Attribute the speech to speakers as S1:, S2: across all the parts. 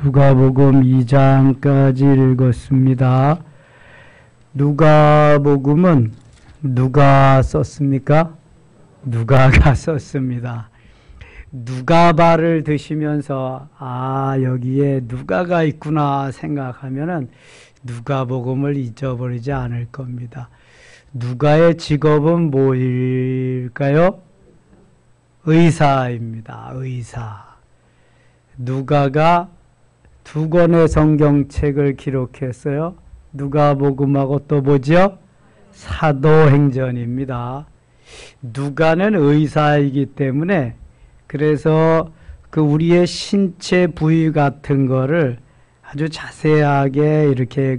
S1: 누가복음 2장까지 읽었습니다. 누가복음은 누가 썼습니까? 누가가 썼습니다. 누가바를 드시면서 여기에 누가가 있구나 생각하면은 누가복음을 잊어버리지 않을 겁니다. 누가의 직업은 뭐일까요? 의사입니다. 의사. 누가가 두 권의 성경책을 기록했어요. 누가복음하고 또 뭐죠? 사도행전입니다. 누가는 의사이기 때문에 그래서 그 우리의 신체 부위 같은 거를 아주 자세하게 이렇게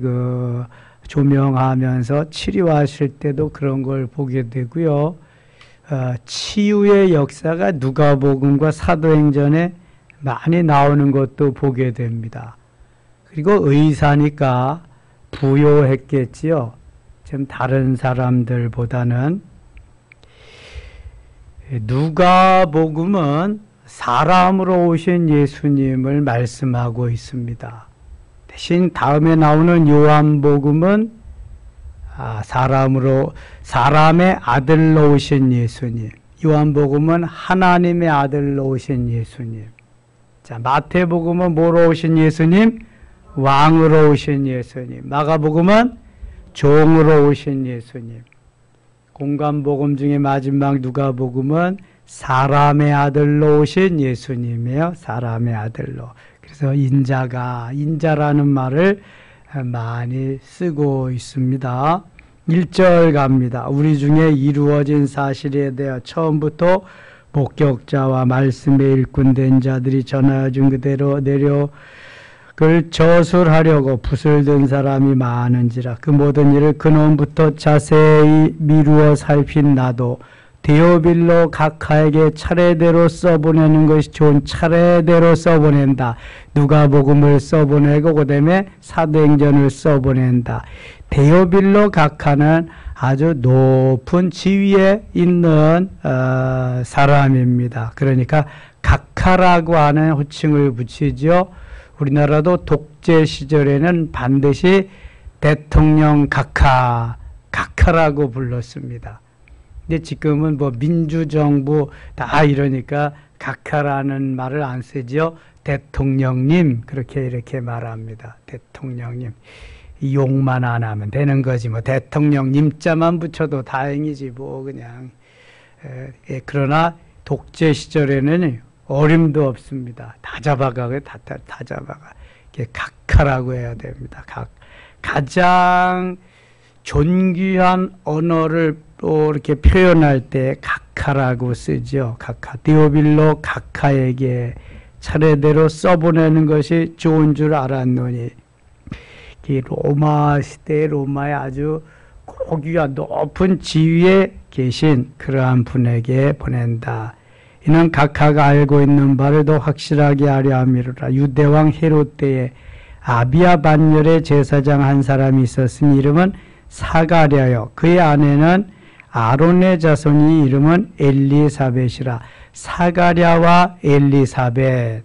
S1: 조명하면서 치료하실 때도 그런 걸 보게 되고요. 치유의 역사가 누가복음과 사도행전에 많이 나오는 것도 보게 됩니다. 그리고 의사니까 부요했겠지요. 좀 다른 사람들보다는. 누가복음은 사람으로 오신 예수님을 말씀하고 있습니다. 대신 다음에 나오는 요한복음은 사람의 아들로 오신 예수님. 요한복음은 하나님의 아들로 오신 예수님. 자, 마태복음은 뭐로 오신 예수님? 왕으로 오신 예수님. 마가복음은 종으로 오신 예수님. 공관복음 중에 마지막 누가복음은 사람의 아들로 오신 예수님이에요. 사람의 아들로. 그래서 인자라는 말을 많이 쓰고 있습니다. 1절 갑니다. 우리 중에 이루어진 사실에 대하여 처음부터 목격자와 말씀의 일꾼된 자들이 전하여 준 그대로 그를 저술하려고 붓을 든 사람이 많은지라. 그 모든 일을 근원부터 자세히 미루어 살핀 나도 데오빌로 각하에게 차례대로 써보내는 것이 좋은 차례대로 써보낸다. 누가복음을 써보내고 그다음에 사도행전을 써보낸다. 데오빌로 각하는 아주 높은 지위에 있는 사람입니다. 그러니까 각하라고 하는 호칭을 붙이죠. 우리나라도 독재 시절에는 반드시 대통령 각하라고 불렀습니다. 근데 지금은 민주정부 다 이러니까 각하라는 말을 안 쓰죠. 대통령님 이렇게 말합니다. 대통령님. 욕만 안 하면 되는 거지 대통령님자만 붙여도 다행이지 그냥. 그러나 독재 시절에는 어림도 없습니다. 다 잡아가. 각하라고 해야 됩니다. 가장 존귀한 언어를 또 이렇게 표현할 때 각하라고 쓰죠. 각하. 데오빌로 각하에게 차례대로 써보내는 것이 좋은 줄 알았노니. 로마 시대의 로마의 아주 고귀한 높은 지위에 계신 그러한 분에게 보낸다. 이는 각하가 알고 있는 바를 더 확실하게 하려 함이로라. 유대왕 헤롯 때에 아비야 반열의 제사장 한 사람이 있었으니 이름은 사가랴요. 그의 아내는 아론의 자손이 이름은 엘리사벳이라. 사가랴와 엘리사벳은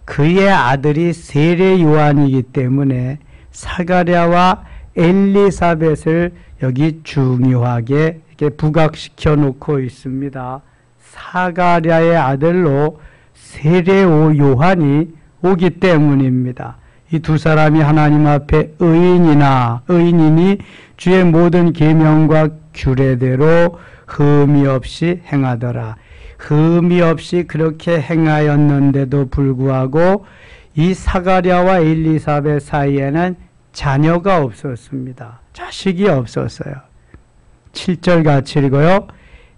S1: 그의 아들이 세례 요한이기 때문에 사가랴와 엘리사벳을 여기 중요하게 이렇게 부각시켜 놓고 있습니다. 사가랴의 아들로 세례 요한이 오기 때문입니다. 이 두 사람이 하나님 앞에 의인이니 주의 모든 계명과 규례대로 흠이 없이 행하더라. 흠이 없이 그렇게 행하였는데도 불구하고 이 사가랴와 엘리사벳 사이에는 자녀가 없었습니다. 자식이 없었어요. 7절 같이 읽어요.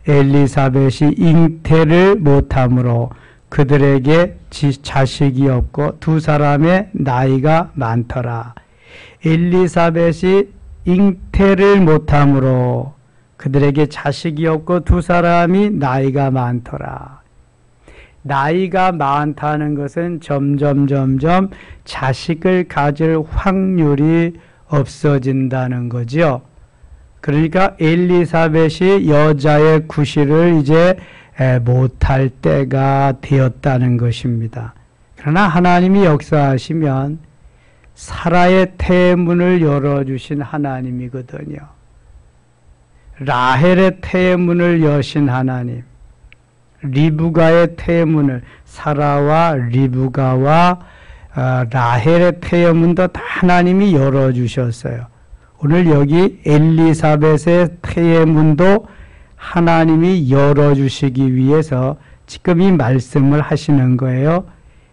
S1: 엘리사벳이 잉태를 못함으로 그들에게 자식이 없고 두 사람의 나이가 많더라. 엘리사벳이 잉태를 못함으로 그들에게 자식이 없고 두 사람이 나이가 많더라. 나이가 많다는 것은 점점 자식을 가질 확률이 없어진다는 거죠. 그러니까 엘리사벳이 여자의 구실을 이제 못할 때가 되었다는 것입니다. 그러나 하나님이 역사하시면 사라의 태문을 열어주신 하나님이거든요. 라헬의 태문을 여신 하나님, 리브가의 태문을, 사라와 리브가와 라헬의 태문도 다 하나님이 열어주셨어요. 오늘 여기 엘리사벳의 태문도 하나님이 열어주시기 위해서 지금 이 말씀을 하시는 거예요.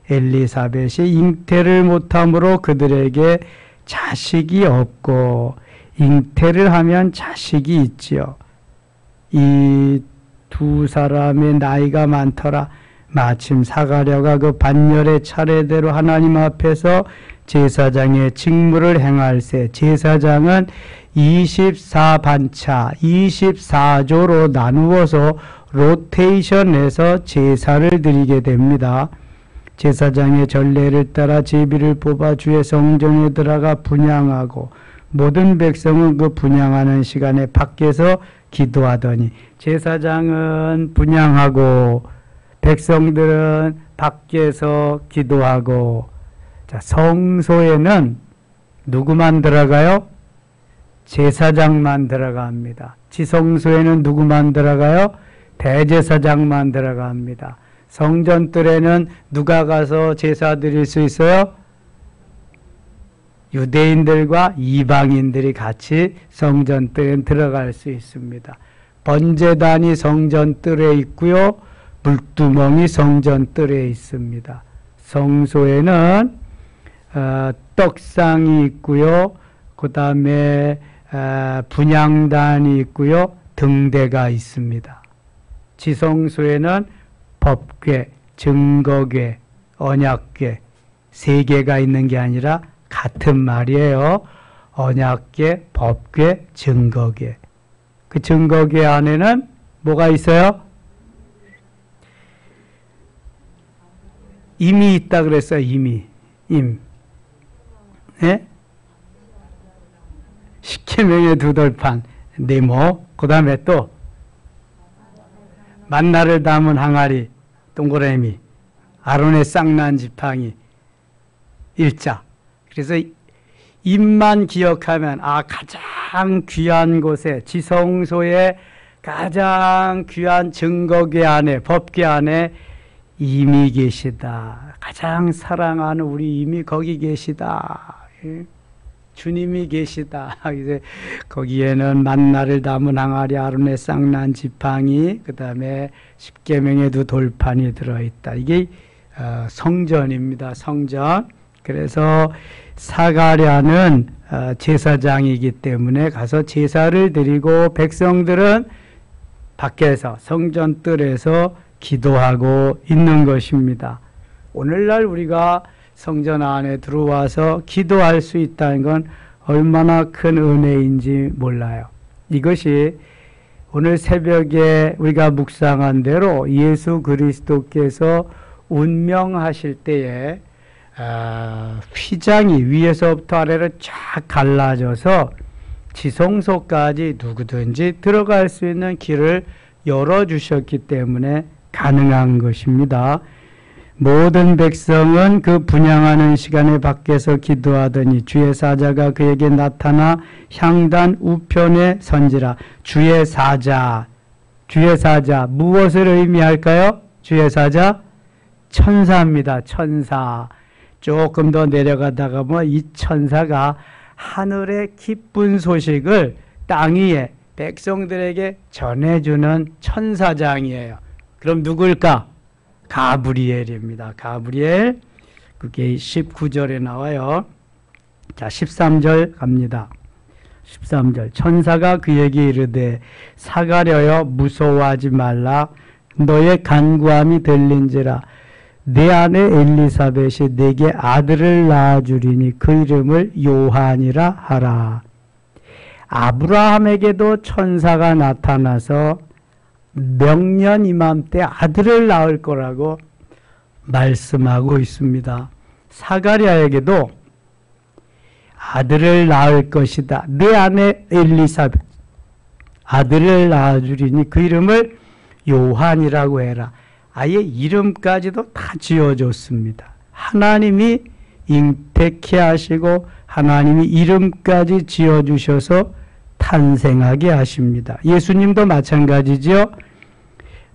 S1: 엘리사벳이 잉태를 못함으로 그들에게 자식이 없고, 잉태를 하면 자식이 있지요. 이 두 사람의 나이가 많더라. 마침 사가랴가 그 반열의 차례대로 하나님 앞에서 제사장의 직무를 행할세. 제사장은 24반차, 24조로 나누어서 로테이션해서 제사를 드리게 됩니다. 제사장의 전례를 따라 제비를 뽑아 주의 성전에 들어가 분향하고, 모든 백성은 그 분향하는 시간에 밖에서 기도하더니, 제사장은 분향하고 백성들은 밖에서 기도하고. 자, 성소에는 누구만 들어가요? 제사장만 들어갑니다. 지성소에는 누구만 들어가요? 대제사장만 들어갑니다. 성전뜰에는 누가 가서 제사 드릴 수 있어요? 유대인들과 이방인들이 같이 성전뜰에 들어갈 수 있습니다. 번제단이 성전뜰에 있고요. 물두멍이 성전뜰에 있습니다. 성소에는 떡상이 있고요. 그 다음에 분향단이 있고요. 등대가 있습니다. 지성소에는 법궤, 증거궤, 언약궤 세 개가 있는 게 아니라 같은 말이에요. 언약궤, 법궤, 증거궤. 그 증거궤 안에는 뭐가 있어요? 임이 있다 그랬어요. 임이. 네? 십계명의 두 돌판, 네모. 그 다음에 또 만나를 담은 항아리, 동그라미, 아론의 쌍난 지팡이, 일자. 그래서 임만 기억하면 가장 귀한 곳에, 지성소에 가장 귀한 증거궤 안에, 법궤 안에 임이 계시다. 가장 사랑하는 우리 임이 거기 계시다. 주님이 계시다. 이제 거기에는 만나를 담은 항아리, 아론의 쌍난 지팡이, 그 다음에 십계명의 두 돌판이 들어있다. 이게 성전입니다. 성전. 그래서 사가랴는 제사장이기 때문에 가서 제사를 드리고, 백성들은 밖에서 성전뜰에서 기도하고 있는 것입니다. 오늘날 우리가 성전 안에 들어와서 기도할 수 있다는 건 얼마나 큰 은혜인지 몰라요. 이것이 오늘 새벽에 우리가 묵상한 대로 예수 그리스도께서 운명하실 때에 휘장이 위에서부터 아래로 쫙 갈라져서 지성소까지 누구든지 들어갈 수 있는 길을 열어주셨기 때문에 가능한 것입니다. 모든 백성은 그 분향하는 시간에 밖에서 기도하더니 주의 사자가 그에게 나타나 향단 우편에 선지라. 주의 사자 무엇을 의미할까요? 주의 사자 천사입니다. 천사. 조금 더 내려가다가 이 천사가 하늘의 기쁜 소식을 땅 위에 백성들에게 전해주는 천사장이에요. 그럼 누굴까? 가브리엘입니다. 가브리엘. 그게 19절에 나와요. 자, 13절 갑니다. 13절. 천사가 그에게 이르되 사가랴여 무서워하지 말라. 너의 간구함이 들린지라. 내 아내 엘리사벳이 내게 아들을 낳아주리니 그 이름을 요한이라 하라. 아브라함에게도 천사가 나타나서 명년 이맘때 아들을 낳을 거라고 말씀하고 있습니다. 사가랴에게도 아들을 낳을 것이다. 내 아내 엘리사벳 아들을 낳아주리니 그 이름을 요한이라고 해라. 아예 이름까지도 다 지어줬습니다. 하나님이 잉태케 하시고 하나님이 이름까지 지어주셔서 탄생하게 하십니다. 예수님도 마찬가지죠.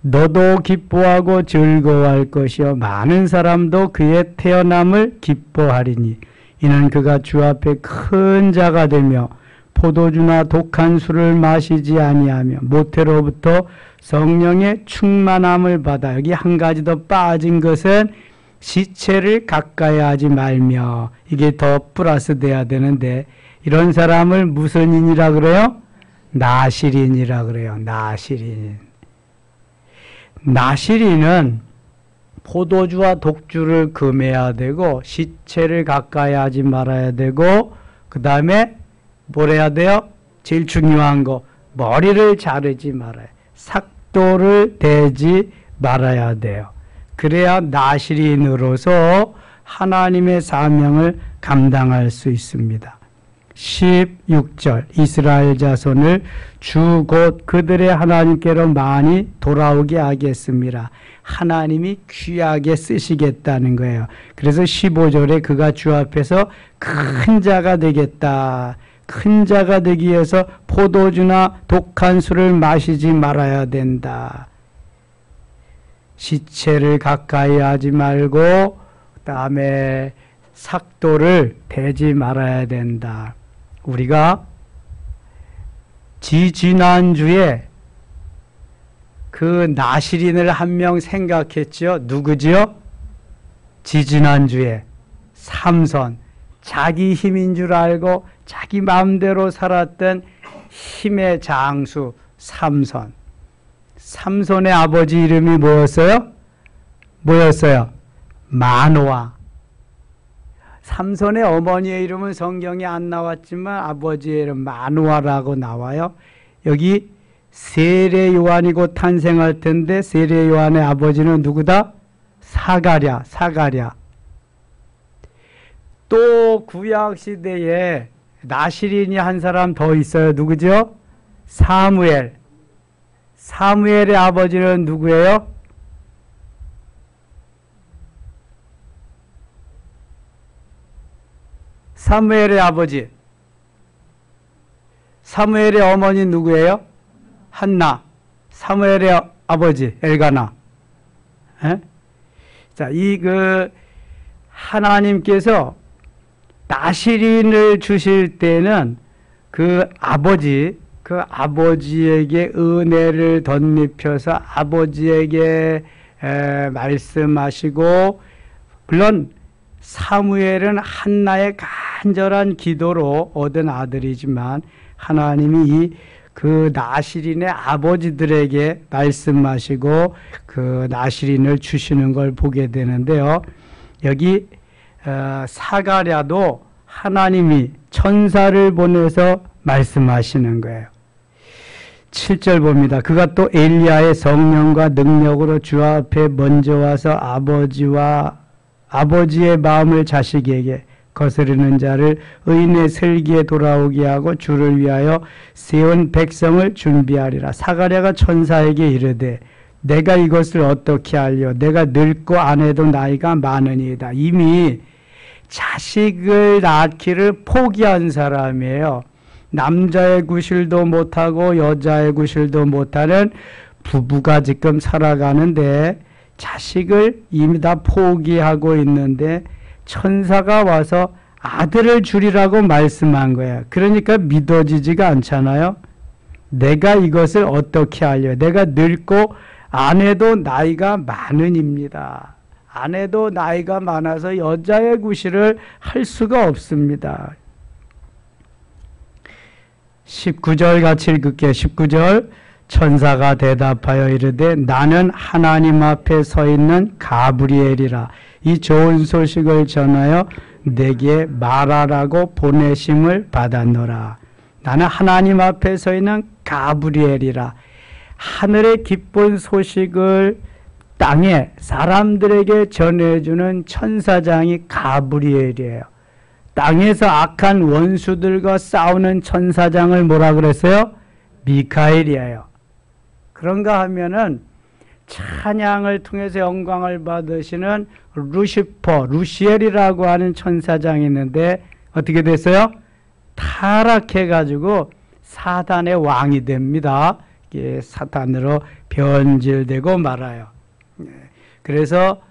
S1: 너도 기뻐하고 즐거워할 것이요 많은 사람도 그의 태어남을 기뻐하리니 이는 그가 주 앞에 큰 자가 되며 포도주나 독한 술을 마시지 아니하며 모태로부터 성령의 충만함을 받아. 여기 한 가지 더 빠진 것은 시체를 가까이 하지 말며, 이게 더 플러스 돼야 되는데 이런 사람을 무슨 인이라 그래요? 나실인이라 그래요. 나실인. 나실인은 포도주와 독주를 금해야 되고 시체를 가까이 하지 말아야 되고 그 다음에 뭘 해야 돼요? 제일 중요한 거, 머리를 자르지 말아요. 삭도를 대지 말아야 돼요. 그래야 나실인으로서 하나님의 사명을 감당할 수 있습니다. 16절 이스라엘 자손을 주 곧 그들의 하나님께로 많이 돌아오게 하겠습니다. 하나님이 귀하게 쓰시겠다는 거예요. 그래서 15절에 그가 주 앞에서 큰 자가 되겠다. 큰 자가 되기 위해서 포도주나 독한 술을 마시지 말아야 된다. 시체를 가까이 하지 말고 그다음에 삭도를 대지 말아야 된다. 우리가 지지난주에 그 나실인을 한 명 생각했죠. 누구지요? 지지난주에 삼손. 자기 힘인 줄 알고 자기 마음대로 살았던 힘의 장수 삼손. 삼손의 아버지 이름이 뭐였어요? 뭐였어요? 마노아. 삼손의 어머니의 이름은 성경에 안 나왔지만 아버지의 이름 마노아라고 나와요. 여기 세례 요한이고 탄생할 텐데 세례 요한의 아버지는 누구다? 사가랴. 또 구약 시대에 나실인이 한 사람 더 있어요. 누구죠? 사무엘. 사무엘의 아버지는 누구예요? 사무엘의 아버지. 사무엘의 어머니 누구예요? 한나. 사무엘의 아버지 엘가나. 에? 자, 하나님께서 나실인을 주실 때는 그 아버지에게 은혜를 덧입혀서 아버지에게 말씀하시고, 물론 사무엘은 한나의 간절한 기도로 얻은 아들이지만 하나님이 그 나실인의 아버지들에게 말씀하시고 그 나실인을 주시는 걸 보게 되는데요. 여기 사가랴도 하나님이 천사를 보내서 말씀하시는 거예요. 7절 봅니다. 그가 또 엘리야의 성령과 능력으로 주 앞에 먼저 와서 아버지의 마음을 자식에게 거스르는 자를 의인의 슬기에 돌아오게 하고 주를 위하여 세운 백성을 준비하리라. 사가랴가 천사에게 이르되 내가 이것을 어떻게 알려? 내가 늙고 아내도 나이가 많으니이다. 이미 자식을 낳기를 포기한 사람이에요. 남자의 구실도 못하고 여자의 구실도 못하는 부부가 지금 살아가는데 자식을 이미 다 포기하고 있는데 천사가 와서 아들을 주리라고 말씀한 거예요. 그러니까 믿어지지가 않잖아요. 내가 이것을 어떻게 알려? 내가 늙고 아내도 나이가 많으니입니다. 아내도 나이가 많아서 여자의 구실을 할 수가 없습니다. 19절 같이 읽을게요. 19절 천사가 대답하여 이르되 나는 하나님 앞에 서 있는 가브리엘이라. 이 좋은 소식을 전하여 내게 말하라고 보내심을 받았노라. 나는 하나님 앞에 서 있는 가브리엘이라. 하늘의 기쁜 소식을 땅에 사람들에게 전해주는 천사장이 가브리엘이에요. 땅에서 악한 원수들과 싸우는 천사장을 뭐라 그랬어요? 미카엘이에요. 그런가 하면은 찬양을 통해서 영광을 받으시는 루시엘이라고 하는 천사장이 있는데 어떻게 됐어요? 타락해가지고 사단의 왕이 됩니다. 사탄으로 변질되고 말아요. 그래서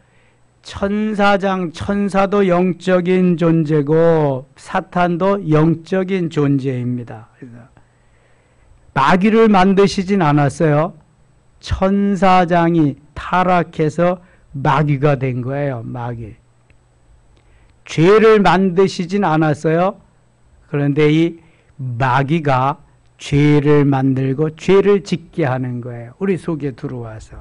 S1: 천사도 영적인 존재고 사탄도 영적인 존재입니다. 마귀를 만드시진 않았어요. 천사장이 타락해서 마귀가 된 거예요. 마귀. 죄를 만드시진 않았어요. 그런데 이 마귀가 죄를 만들고 죄를 짓게 하는 거예요. 우리 속에 들어와서.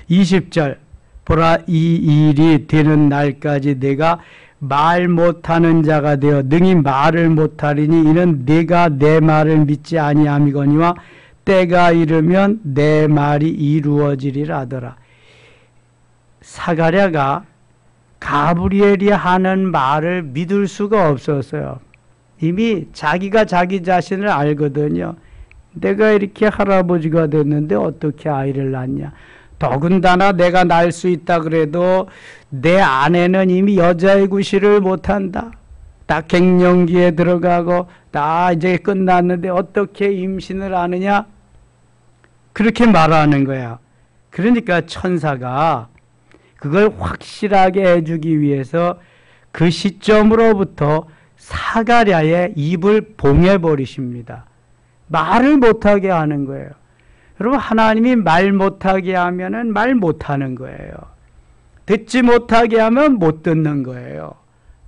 S1: 20절 보라 이 일이 되는 날까지 내가 말 못하는 자가 되어 능히 말을 못하리니 이는 내가 내 말을 믿지 아니함이거니와 때가 이르면 내 말이 이루어지리라 하더라. 사가랴가 가브리엘이 하는 말을 믿을 수가 없었어요. 이미 자기가 자기 자신을 알거든요. 내가 이렇게 할아버지가 됐는데 어떻게 아이를 낳냐. 더군다나 내가 낳을 수 있다 그래도 내 아내는 이미 여자의 구실을 못한다. 다 갱년기에 들어가고 다 이제 끝났는데 어떻게 임신을 하느냐. 그렇게 말하는 거야. 그러니까 천사가 그걸 확실하게 해주기 위해서 그 시점으로부터 사가랴의 입을 봉해버리십니다. 말을 못하게 하는 거예요. 여러분, 하나님이 말 못하게 하면은 말 못하는 거예요. 듣지 못하게 하면 못 듣는 거예요.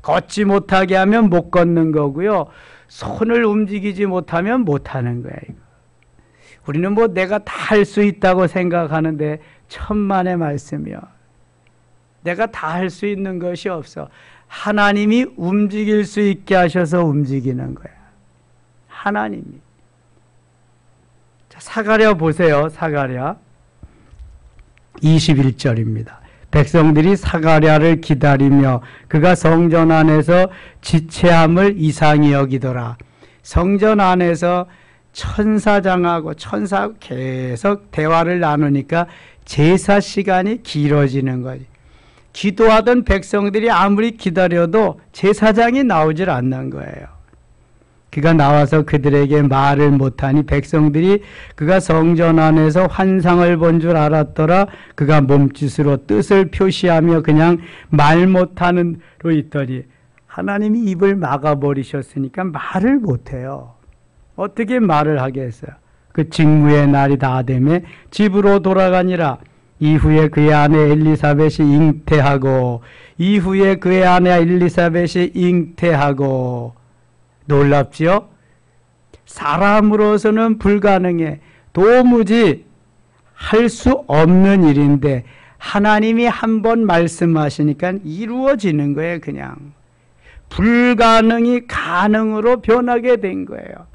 S1: 걷지 못하게 하면 못 걷는 거고요. 손을 움직이지 못하면 못하는 거예요. 우리는 뭐 내가 다 할 수 있다고 생각하는데 천만의 말씀이요. 내가 다 할 수 있는 것이 없어. 하나님이 움직일 수 있게 하셔서 움직이는 거야. 하나님이. 자, 사가랴 보세요. 사가랴 21절입니다. 백성들이 사가랴를 기다리며 그가 성전 안에서 지체함을 이상히 여기더라. 성전 안에서 천사장하고 천사하고 계속 대화를 나누니까 제사 시간이 길어지는 거지. 기도하던 백성들이 아무리 기다려도 제사장이 나오질 않는 거예요. 그가 나와서 그들에게 말을 못하니 백성들이 그가 성전 안에서 환상을 본 줄 알았더라. 그가 몸짓으로 뜻을 표시하며 그냥 말 못하는 로 있더니 하나님이 입을 막아버리셨으니까 말을 못해요. 어떻게 말을 하겠어요? 그 직무의 날이 다 되매 집으로 돌아가니라. 이후에 그의 아내 엘리사벳이 잉태하고 놀랍지요? 사람으로서는 불가능해. 도무지 할 수 없는 일인데 하나님이 한번 말씀하시니까 이루어지는 거예요. 그냥 불가능이 가능으로 변하게 된 거예요.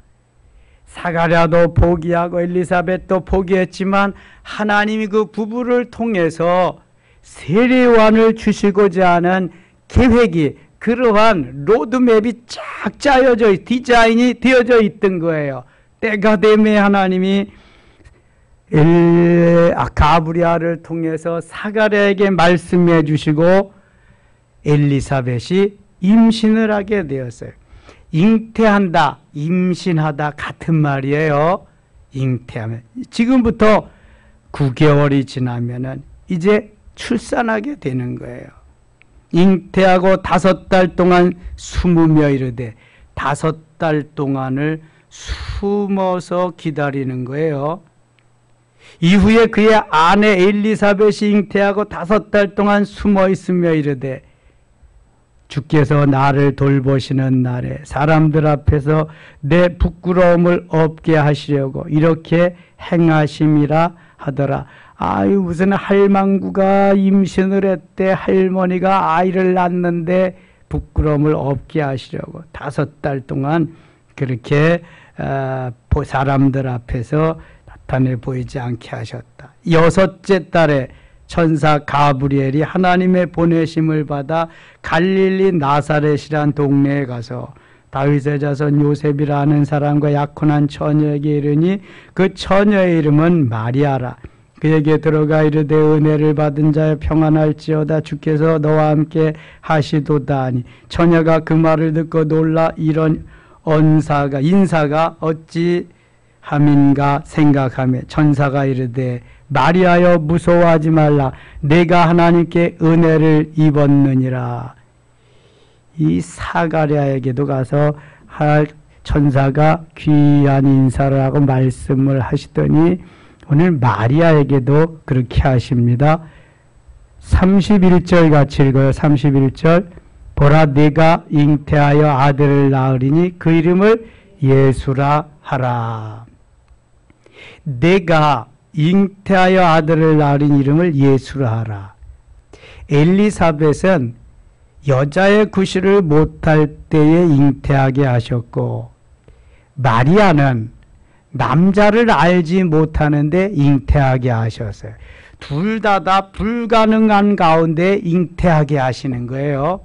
S1: 사가랴도 포기하고 엘리사벳도 포기했지만 하나님이 그 부부를 통해서 세례요한을 주시고자 하는 계획이, 그러한 로드맵이 쫙 짜여져, 디자인이 되어져 있던 거예요. 때가 되매 하나님이 가브리엘을 통해서 사가랴에게 말씀해 주시고 엘리사벳이 임신을 하게 되었어요. 잉태한다, 임신하다 같은 말이에요. 잉태하면 지금부터 9개월이 지나면은 이제 출산하게 되는 거예요. 잉태하고 5달 동안 숨으며 이르되 5달 동안을 숨어서 기다리는 거예요. 이후에 그의 아내 엘리사벳이 잉태하고 5달 동안 숨어 있으며 이르되 주께서 나를 돌보시는 날에 사람들 앞에서 내 부끄러움을 없게 하시려고 이렇게 행하심이라 하더라. 아유, 무슨 할망구가 임신을 했대. 할머니가 아이를 낳는데 부끄러움을 없게 하시려고 5달 동안 그렇게 사람들 앞에서 나타내 보이지 않게 하셨다. 6째 달에 천사 가브리엘이 하나님의 보내심을 받아 갈릴리 나사렛이란 동네에 가서 다윗의 자손 요셉이라는 사람과 약혼한 처녀에게 이르니 그 처녀의 이름은 마리아라. 그에게 들어가 이르되 은혜를 받은 자여 평안할지어다 주께서 너와 함께 하시도다 하니 처녀가 그 말을 듣고 놀라 이런 인사가 어찌 함인가 생각하며 천사가 이르되 마리아여 무서워하지 말라 내가 하나님께 은혜를 입었느니라. 이 사가랴에게도 가서 천사가 귀한 인사를 하고 말씀을 하시더니 오늘 마리아에게도 그렇게 하십니다. 31절 같이 읽어요. 31절 보라 내가 잉태하여 아들을 낳으리니 그 이름을 예수라 하라. 내가 잉태하여 아들을 낳으린 이름을 예수라 하라. 엘리사벳은 여자의 구실을 못할 때에 잉태하게 하셨고 마리아는 남자를 알지 못하는데 잉태하게 하셨어요. 둘 다 불가능한 가운데 잉태하게 하시는 거예요.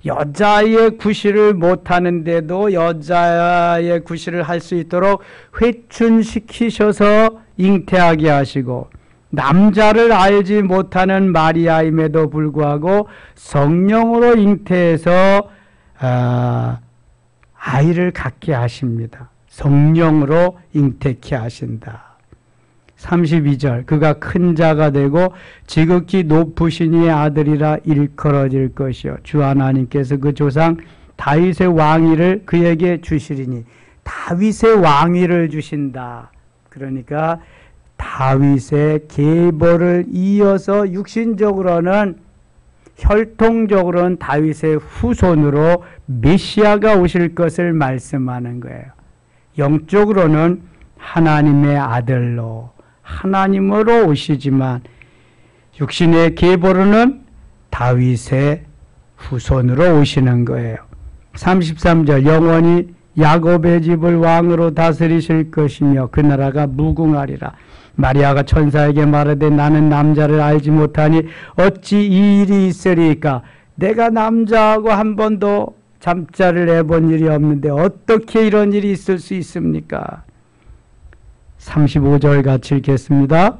S1: 여자의 구실을 못하는데도 여자의 구실을 할 수 있도록 회춘시키셔서 잉태하게 하시고 남자를 알지 못하는 마리아임에도 불구하고 성령으로 잉태해서 아이를 갖게 하십니다. 성령으로 잉태케 하신다. 32절 그가 큰 자가 되고 지극히 높으신 이의 아들이라 일컬어질 것이요 주 하나님께서 그 조상 다윗의 왕위를 그에게 주시리니 다윗의 왕위를 주신다. 그러니까 다윗의 계보를 이어서 육신적으로는 혈통적으로는 다윗의 후손으로 메시아가 오실 것을 말씀하는 거예요. 영적으로는 하나님의 아들로 하나님으로 오시지만 육신의 계보로는 다윗의 후손으로 오시는 거예요. 33절 영원히 야곱의 집을 왕으로 다스리실 것이며 그 나라가 무궁하리라. 마리아가 천사에게 말하되 나는 남자를 알지 못하니 어찌 이 일이 있으리까. 내가 남자하고 한 번도 잠자를 해본 일이 없는데 어떻게 이런 일이 있을 수 있습니까? 35절 같이 읽겠습니다.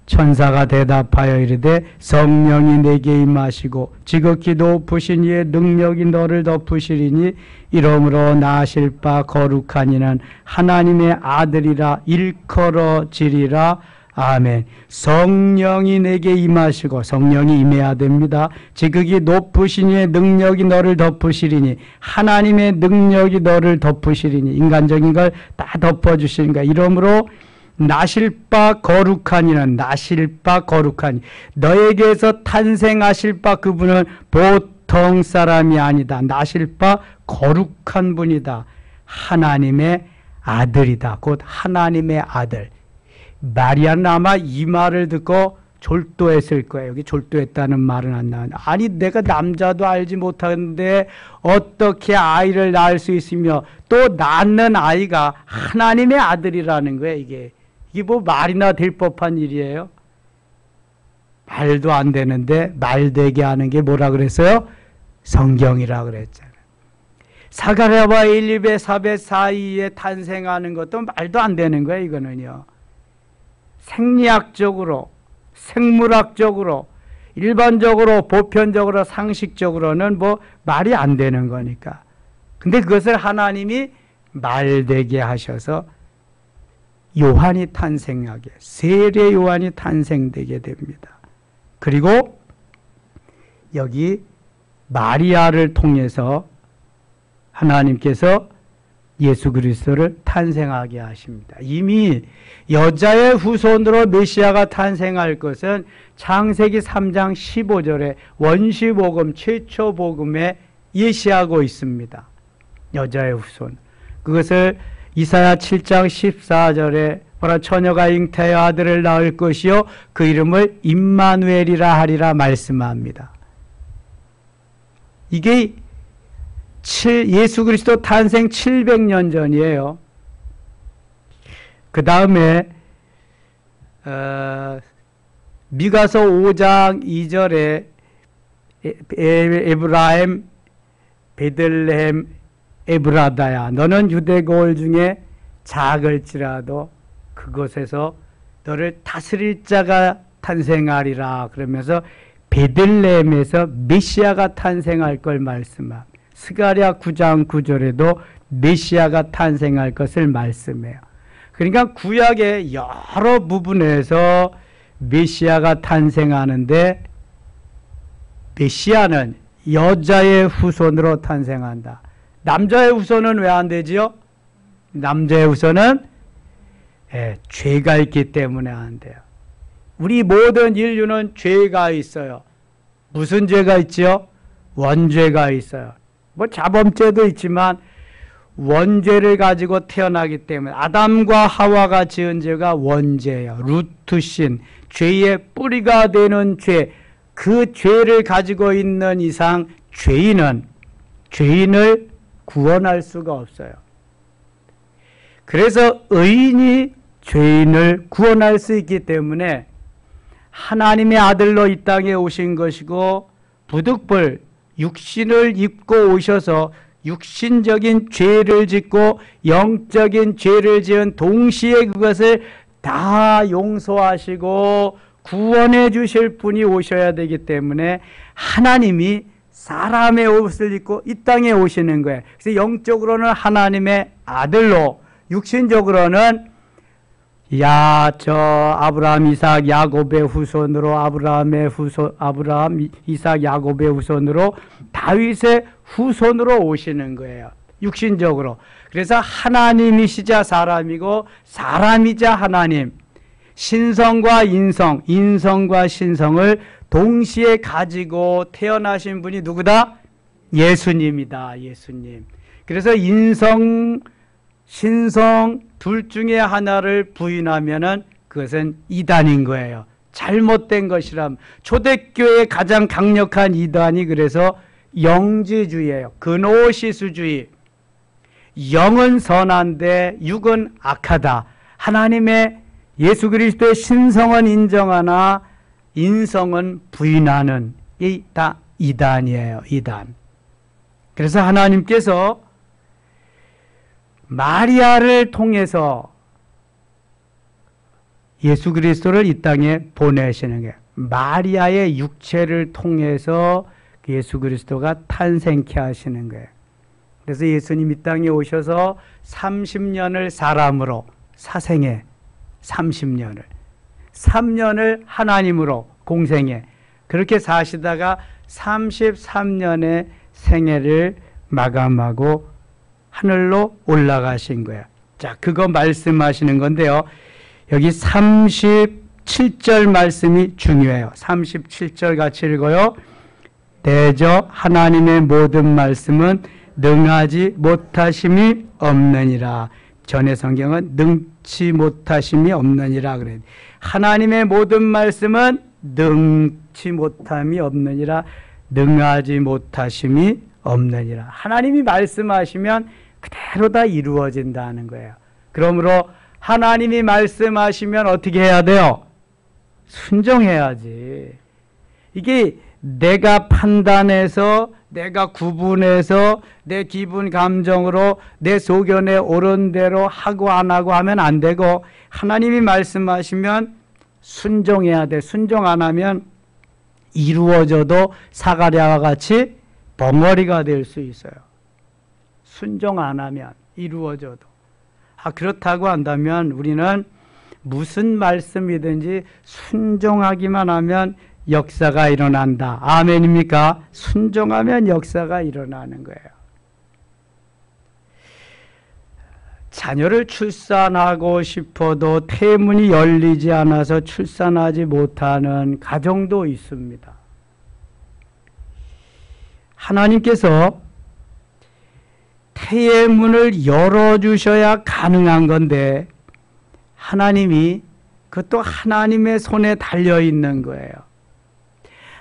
S1: 천사가 대답하여 이르되 성령이 내게 임하시고 지극히 높으신 이의 능력이 너를 덮으시리니 이러므로 나실 바 거룩한 이는 하나님의 아들이라 일컬어지리라. 아멘. 성령이 내게 임하시고 성령이 임해야 됩니다. 지극히 높으신 이의 능력이 너를 덮으시리니 하나님의 능력이 너를 덮으시리니 인간적인 걸 다 덮어주시니까 이러므로 나실 바 거룩한 이는 나실 바 거룩한 너에게서 탄생하실 바 그분은 보통 사람이 아니다. 나실 바 거룩한 분이다. 하나님의 아들이다. 곧 하나님의 아들. 마리아는 아마 이 말을 듣고 졸도했을 거예요. 여기 졸도했다는 말은 안 나와요. 아니 내가 남자도 알지 못하는데 어떻게 아이를 낳을 수 있으며 또 낳는 아이가 하나님의 아들이라는 거예요. 이게 뭐 말이나 될 법한 일이에요. 말도 안 되는데 말되게 하는 게 뭐라 그랬어요? 성경이라 그랬잖아요. 사가랴와 엘리사벳 사이에 탄생하는 것도 말도 안 되는 거예요. 이거는요. 생리학적으로 생물학적으로 일반적으로 보편적으로 상식적으로는 뭐 말이 안 되는 거니까. 근데 그것을 하나님이 말되게 하셔서 요한이 탄생하게 세례 요한이 탄생되게 됩니다. 그리고 여기 마리아를 통해서 하나님께서 예수 그리스도를 탄생하게 하십니다. 이미 여자의 후손으로 메시아가 탄생할 것은 창세기 3장 15절에 원시복음 최초 복음에 예시하고 있습니다. 여자의 후손. 그것을 이사야 7장 14절에 보라 처녀가 잉태하여 아들을 낳을 것이요 그 이름을 임마누엘이라 하리라 말씀합니다. 이게 예수 그리스도 탄생 700년 전이에요. 그 다음에 미가서 5장 2절에 에브라임 베들레헴 에브라다야 너는 유대 거울 중에 작을지라도 그곳에서 너를 다스릴 자가 탄생하리라 그러면서 베들레헴에서 메시아가 탄생할 걸 말씀합니다. 스가랴 9장 9절에도 메시아가 탄생할 것을 말씀해요. 그러니까 구약의 여러 부분에서 메시아가 탄생하는데 메시아는 여자의 후손으로 탄생한다. 남자의 후손은 왜 안 되지요? 남자의 후손은 죄가 있기 때문에 안 돼요. 우리 모든 인류는 죄가 있어요. 무슨 죄가 있지요? 원죄가 있어요. 뭐 자범죄도 있지만 원죄를 가지고 태어나기 때문에 아담과 하와가 지은 죄가 원죄예요. 루트신, 죄의 뿌리가 되는 죄. 그 죄를 가지고 있는 이상 죄인을 구원할 수가 없어요. 그래서 의인이 죄인을 구원할 수 있기 때문에 하나님의 아들로 이 땅에 오신 것이고 부득불 육신을 입고 오셔서 육신적인 죄를 짓고 영적인 죄를 지은 동시에 그것을 다 용서하시고 구원해 주실 분이 오셔야 되기 때문에 하나님이 사람의 옷을 입고 이 땅에 오시는 거예요. 그래서 영적으로는 하나님의 아들로, 육신적으로는 아브라함, 이삭, 야곱의 후손으로 아브라함, 이삭, 야곱의 후손으로 다윗의 후손으로 오시는 거예요. 육신적으로. 그래서 하나님이시자 사람이고 사람이자 하나님. 신성과 인성, 인성과 신성을 동시에 가지고 태어나신 분이 누구다? 예수님이다. 예수님. 그래서 인성, 신성 둘 중에 하나를 부인하면은 그것은 이단인 거예요. 잘못된 것이람. 초대교회의 가장 강력한 이단이 그래서 영지주의예요. 그노시스주의. 영은 선한데 육은 악하다. 하나님의 예수 그리스도의 신성은 인정하나 인성은 부인하는 이 다 이단이에요. 이단. 그래서 하나님께서 마리아를 통해서 예수 그리스도를 이 땅에 보내시는 거예요. 마리아의 육체를 통해서 예수 그리스도가 탄생케 하시는 거예요. 그래서 예수님 이 땅에 오셔서 30년을 사람으로 사생에 30년을 3년을 하나님으로 공생에 그렇게 사시다가 33년의 생애를 마감하고 하늘로 올라가신 거예요. 자, 그거 말씀하시는 건데요. 여기 37절 말씀이 중요해요. 37절 같이 읽어요. 대저 하나님의 모든 말씀은 능하지 못하심이 없느니라. 전의 성경은 능치 못하심이 없느니라 그래요. 하나님의 모든 말씀은 능치 못함이 없느니라. 능하지 못하심이 없느니라. 하나님이 말씀하시면 그대로 다 이루어진다는 거예요. 그러므로 하나님이 말씀하시면 어떻게 해야 돼요? 순종해야지. 이게 내가 판단해서 내가 구분해서 내 기분 감정으로 내 소견에 옳은 대로 하고 안 하고 하면 안 되고 하나님이 말씀하시면 순종해야 돼. 순종 안 하면 이루어져도 사가랴와 같이 벙어리가 될 수 있어요. 순종 안 하면 이루어져도. 그렇다고 한다면 우리는 무슨 말씀이든지 순종하기만 하면 역사가 일어난다. 아멘입니까? 순종하면 역사가 일어나는 거예요. 자녀를 출산하고 싶어도 태문이 열리지 않아서 출산하지 못하는 가정도 있습니다. 하나님께서 태의 문을 열어주셔야 가능한 건데 하나님이 그것도 하나님의 손에 달려있는 거예요.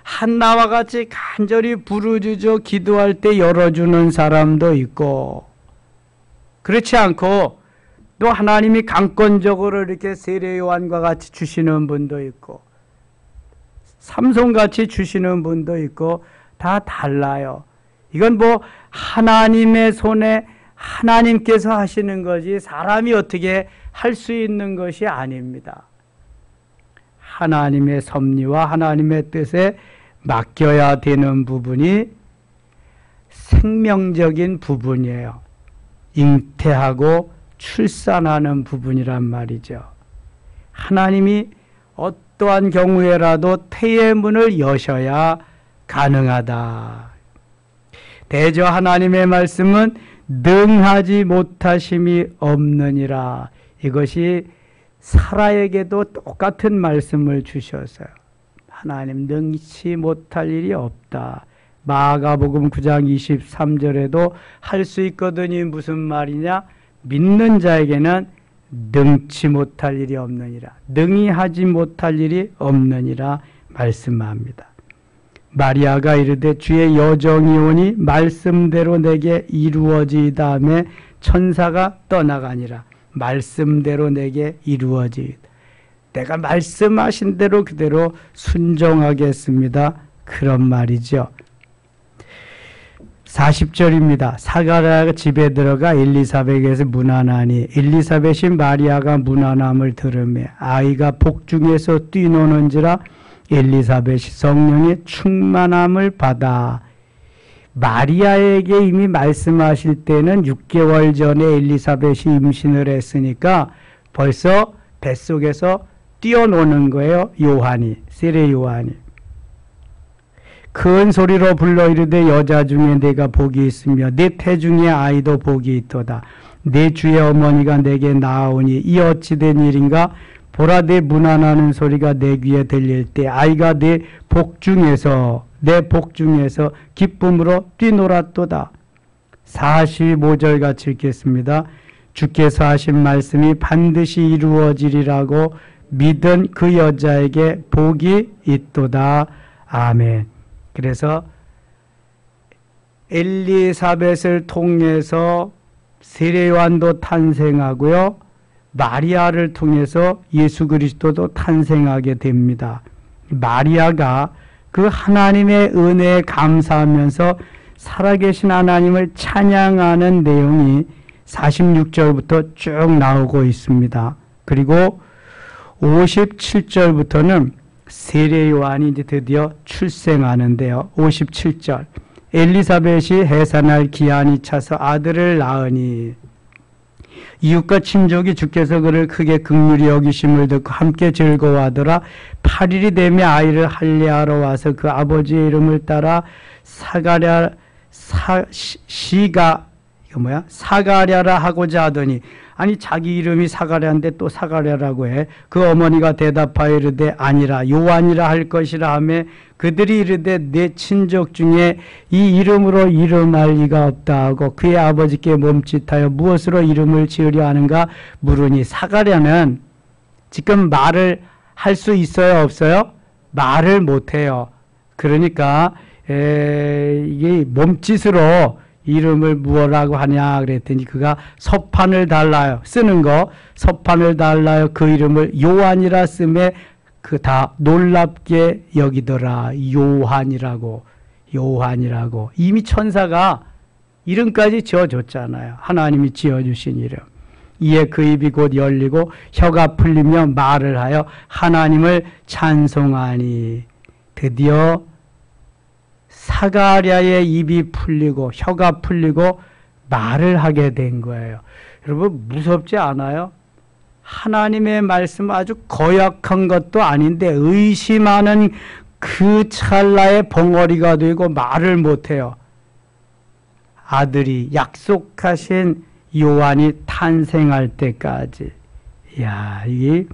S1: 한나와 같이 간절히 부르짖어 기도할 때 열어주는 사람도 있고 그렇지 않고 또 하나님이 강권적으로 이렇게 세례요한과 같이 주시는 분도 있고 삼손같이 주시는 분도 있고 다 달라요. 이건 뭐 하나님의 손에 하나님께서 하시는 거지 사람이 어떻게 할 수 있는 것이 아닙니다. 하나님의 섭리와 하나님의 뜻에 맡겨야 되는 부분이 생명적인 부분이에요. 잉태하고 출산하는 부분이란 말이죠. 하나님이 어떠한 경우에라도 태의 문을 여셔야 가능하다. 대저 하나님의 말씀은 능하지 못하심이 없느니라. 이것이 사라에게도 똑같은 말씀을 주셨어요. 하나님 능치 못할 일이 없다. 마가복음 9장 23절에도 할 수 있거든이 무슨 말이냐? 믿는 자에게는 능치 못할 일이 없느니라. 능히 하지 못할 일이 없느니라 말씀합니다. 마리아가 이르되 주의 여정이 오니 말씀대로 내게 이루어지다음에 천사가 떠나가니라. 말씀대로 내게 이루어지이다. 내가 말씀하신 대로 그대로 순종하겠습니다. 그런 말이죠. 40절입니다. 사가랴가 집에 들어가 엘리사벳에게 문안하니 엘리사벳이 마리아가 문안함을 들으며 아이가 복중에서 뛰노는지라 엘리사벳이 성령의 충만함을 받아. 마리아에게 이미 말씀하실 때는 6개월 전에 엘리사벳이 임신을 했으니까 벌써 뱃속에서 뛰어노는 거예요. 요한이, 세례 요한이. 큰 소리로 불러 이르되 여자 중에 내가 복이 있으며 내 태중에 아이도 복이 있도다. 내 주의 어머니가 내게 나아오니 이 어찌된 일인가? 보라 내 문안하는 소리가 내 귀에 들릴 때 아이가 내 복중에서 기쁨으로 뛰놀았도다. 45절 같이 읽겠습니다. 주께서 하신 말씀이 반드시 이루어지리라고 믿은 그 여자에게 복이 있도다. 아멘. 그래서 엘리사벳을 통해서 세례 요한도 탄생하고요. 마리아를 통해서 예수 그리스도도 탄생하게 됩니다. 마리아가 그 하나님의 은혜에 감사하면서 살아계신 하나님을 찬양하는 내용이 46절부터 쭉 나오고 있습니다. 그리고 57절부터는 세례 요한이 이제 드디어 출생하는데요. 57절. 엘리사벳이 해산할 기한이 차서 아들을 낳으니 이웃과 친족이 주께서 그를 크게 긍휼히 여기심을 듣고 함께 즐거워하더라. 8일이 되며 아이를 할례하러 와서 그 아버지의 이름을 따라 사가랴라 하고자 하더니 아니 자기 이름이 사가랴인데 또 사가랴라고 해. 그 어머니가 대답하여 이르되 아니라 요한이라 할 것이라 하며 그들이 이르되 내 친족 중에 이 이름으로 이름할 이가 없다 하고 그의 아버지께 몸짓하여 무엇으로 이름을 지으려 하는가 물으니 사가랴는 지금 말을 할 수 있어요 없어요? 말을 못해요. 그러니까 이게 몸짓으로 이름을 무엇라고 하냐 그랬더니 그가 서판을 달라요. 쓰는 거 서판을 달라요. 그 이름을 요한이라 쓰매 그 다 놀랍게 여기더라. 요한이라고 이미 천사가 이름까지 지어줬잖아요. 하나님이 지어주신 이름. 이에 그 입이 곧 열리고 혀가 풀리며 말을 하여 하나님을 찬송하니 드디어 사가랴의 입이 풀리고 혀가 풀리고 말을 하게 된 거예요. 여러분 무섭지 않아요? 하나님의 말씀 아주 거역한 것도 아닌데 의심하는 그 찰나에 벙어리가 되고 말을 못해요. 아들이 약속하신 요한이 탄생할 때까지. 이야, 이게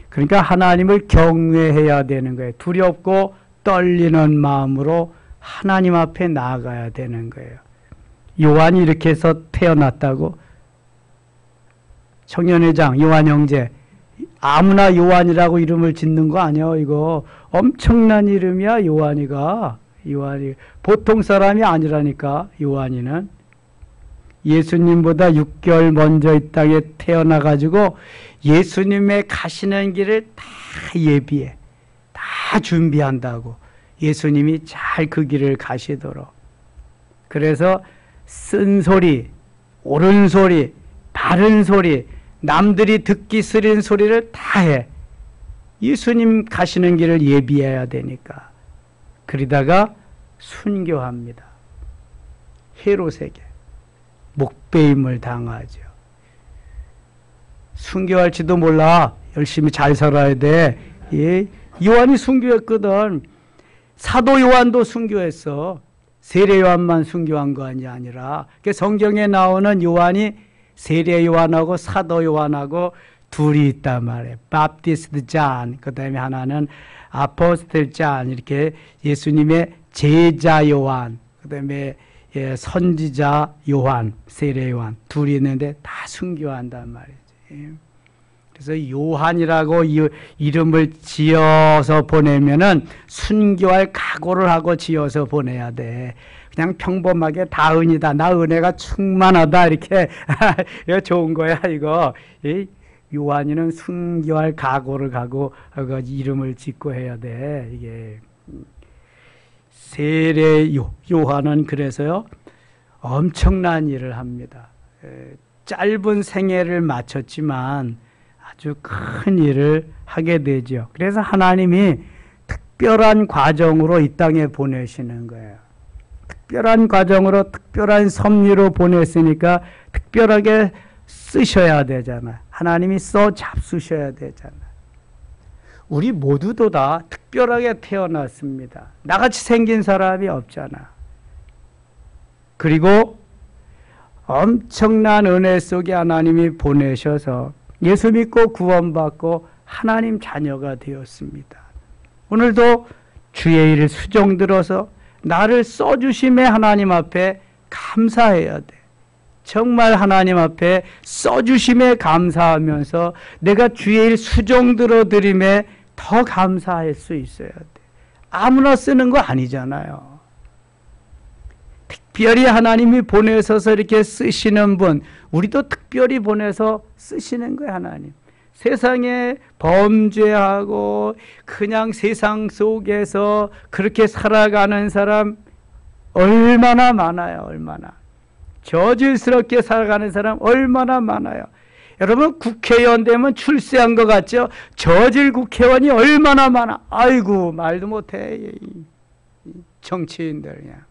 S1: 그러니까 하나님을 경외해야 되는 거예요. 두렵고 떨리는 마음으로 하나님 앞에 나아가야 되는 거예요. 요한이 이렇게 해서 태어났다고? 청년회장, 요한 형제, 아무나 요한이라고 이름을 짓는 거 아니야, 이거. 엄청난 이름이야, 요한이. 보통 사람이 아니라니까, 요한이는. 예수님보다 6개월 먼저 이 땅에 태어나가지고 예수님의 가시는 길을 다 예비해. 다 준비한다고. 예수님이 잘 그 길을 가시도록. 그래서 쓴 소리, 옳은 소리, 바른 소리, 남들이 듣기 싫은 소리를 다 해. 예수님 가시는 길을 예비해야 되니까. 그러다가 순교합니다. 헤롯에게 목배임을 당하죠. 순교할지도 몰라. 열심히 잘 살아야 돼. 예. 요한이 순교했거든. 사도 요한도 순교했어. 세례 요한만 순교한 거 아니라. 성경에 나오는 요한이 세례 요한하고 사도 요한하고 둘이 있단 말이에요. 바프티스트 잔, 그 다음에 하나는 아포스텔 잔, 이렇게 예수님의 제자 요한, 그 다음에 선지자 요한, 세례 요한 둘이 있는데 다 순교한단 말이지. 그래서 요한이라고 이름을 지어서 보내면은 순교할 각오를 하고 지어서 보내야 돼. 그냥 평범하게 다 은이다, 나 은혜가 충만하다, 이렇게 이거 좋은 거야 이거. 요한이는 순교할 각오를 가고 이름을 짓고 해야 돼. 이게 세례 요한은 그래서요 엄청난 일을 합니다. 짧은 생애를 마쳤지만 아주 큰 일을 하게 되죠. 그래서 하나님이 특별한 과정으로 이 땅에 보내시는 거예요. 특별한 과정으로 특별한 섭리로 보냈으니까 특별하게 쓰셔야 되잖아. 하나님이 써 잡수셔야 되잖아. 우리 모두도 다 특별하게 태어났습니다. 나같이 생긴 사람이 없잖아. 그리고 엄청난 은혜 속에 하나님이 보내셔서 예수 믿고 구원받고 하나님 자녀가 되었습니다. 오늘도 주의 일 수종 들어서 나를 써주심에 하나님 앞에 감사해야 돼. 정말 하나님 앞에 써주심에 감사하면서 내가 주의 일 수종 들어드림에 더 감사할 수 있어야 돼. 아무나 쓰는 거 아니잖아요. 특별히 하나님이 보내셔서 이렇게 쓰시는 분, 우리도 특별히 보내서 쓰시는 거예요, 하나님. 세상에 범죄하고 그냥 세상 속에서 그렇게 살아가는 사람 얼마나 많아요, 얼마나. 저질스럽게 살아가는 사람 얼마나 많아요. 여러분 국회의원 되면 출세한 것 같죠? 저질 국회의원이 얼마나 많아. 아이고 말도 못해. 정치인들 그냥.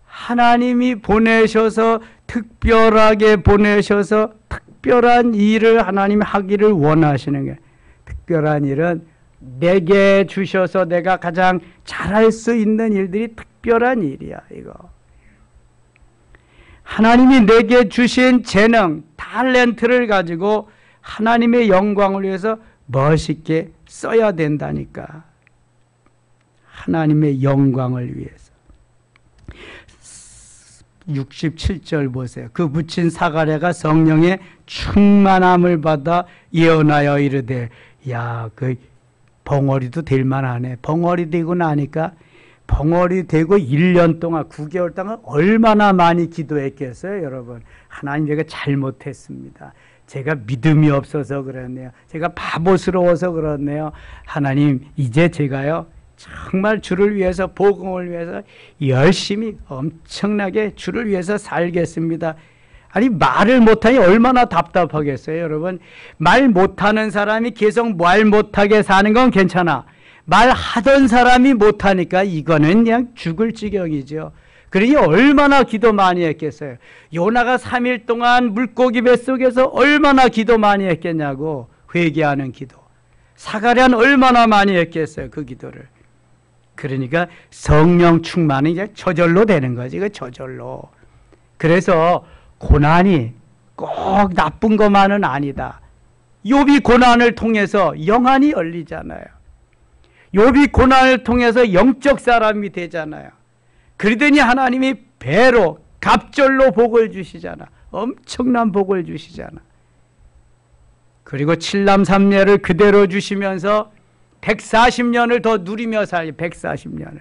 S1: 하나님이 보내셔서 특별하게 보내셔서 특별한 일을 하나님이 하기를 원하시는 거예요. 특별한 일은 내게 주셔서 내가 가장 잘할 수 있는 일들이 특별한 일이야, 이거. 하나님이 내게 주신 재능, 탤런트를 가지고 하나님의 영광을 위해서 멋있게 써야 된다니까. 하나님의 영광을 위해서. 67절 보세요. 그 묻힌 사가랴가 성령의 충만함을 받아 예언하여 이르되, 야, 그 벙어리도 될 만하네. 벙어리 되고 나니까 벙어리 되고 1년 동안 9개월 동안 얼마나 많이 기도했겠어요, 여러분. 하나님 제가 잘못했습니다. 제가 믿음이 없어서 그렇네요. 제가 바보스러워서 그렇네요. 하나님 이제 제가요 정말 주를 위해서 복음을 위해서 열심히 엄청나게 주를 위해서 살겠습니다. 아니 말을 못하니 얼마나 답답하겠어요, 여러분. 말 못하는 사람이 계속 말 못하게 사는 건 괜찮아. 말하던 사람이 못하니까 이거는 그냥 죽을 지경이죠. 그러니 얼마나 기도 많이 했겠어요. 요나가 3일 동안 물고기 뱃속에서 얼마나 기도 많이 했겠냐고. 회개하는 기도. 사가랴는 얼마나 많이 했겠어요, 그 기도를. 그러니까 성령 충만이 이제 저절로 되는 거지, 그 저절로. 그래서 고난이 꼭 나쁜 것만은 아니다. 욥이 고난을 통해서 영안이 열리잖아요. 욥이 고난을 통해서 영적 사람이 되잖아요. 그러더니 하나님이 배로 갑절로 복을 주시잖아. 엄청난 복을 주시잖아. 그리고 칠남삼녀를 그대로 주시면서 140년을 더 누리며 살려. 140년을.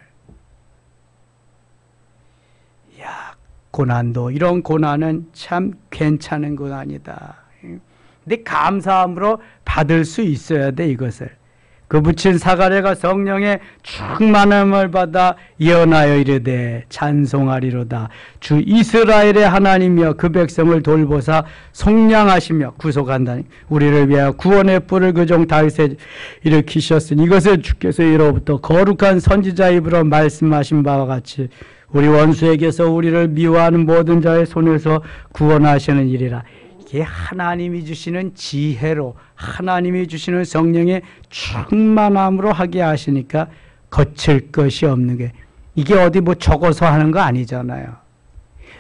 S1: 이야, 고난도 이런 고난은 참 괜찮은 고난이다. 근데 감사함으로 받을 수 있어야 돼, 이것을. 그 붙인 사가랴가 성령의 충만함을 받아 예언하여 이르되 찬송하리로다. 주 이스라엘의 하나님이여 그 백성을 돌보사 속량하시며 구속한다니 우리를 위하여 구원의 뿔을 그 종 다윗에 일으키셨으니 이것을 주께서 이로부터 거룩한 선지자 입으로 말씀하신 바와 같이 우리 원수에게서 우리를 미워하는 모든 자의 손에서 구원하시는 일이라. 이게 하나님이 주시는 지혜로 하나님이 주시는 성령의 충만함으로 하게 하시니까 거칠 것이 없는 게, 이게 어디 뭐 적어서 하는 거 아니잖아요.